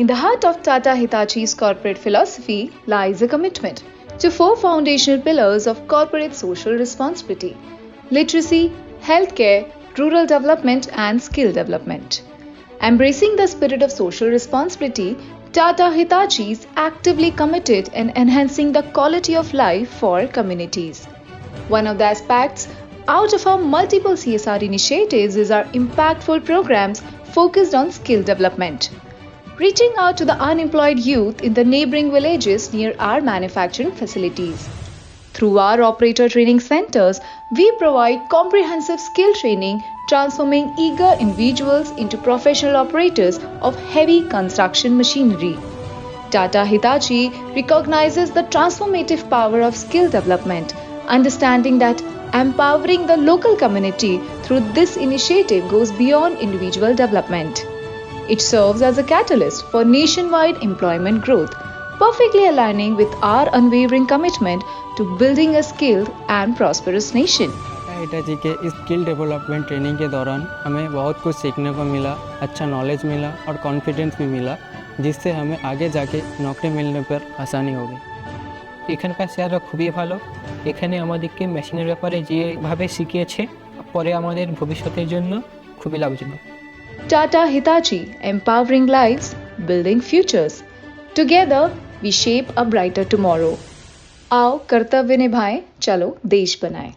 In the heart of Tata Hitachi's corporate philosophy lies a commitment to four foundational pillars of corporate social responsibility: literacy, healthcare, rural development, and skill development. Embracing the spirit of social responsibility, Tata Hitachi is actively committed in enhancing the quality of life for communities. One of the aspects out of our multiple CSR initiatives is our impactful programs focused on skill development. Reaching out to the unemployed youth in the neighboring villages near our manufacturing facilities. Through our operator training centers, we provide comprehensive skill training, transforming eager individuals into professional operators of heavy construction machinery. Tata Hitachi recognizes the transformative power of skill development, understanding that empowering the local community through this initiative goes beyond individual development. It serves as a catalyst for nationwide employment growth, perfectly aligning with our unwavering commitment to building a skilled and prosperous nation. Hitachi के इस skill development training के दौरान हमें बहुत कुछ सीखने को मिला, अच्छा नॉलेज मिला और कॉन्फिडेंस भी मिला, जिससे हमें आगे जाके नौकरी मिलने पर आसानी होगी। এখানকার স্যাররা খুবই ভালো। এখানে আমাদেরকে মেশিনের ব্যাপারে যেভাবে শিখিয়েছে পরে আমাদের ভবিষ্যতের জন্য খুবই লাভজনক। Tata Hitachi, empowering lives, building futures. Together, we shape a brighter tomorrow. आओ कर्तव्य निभाएं, चलो देश बनाएं।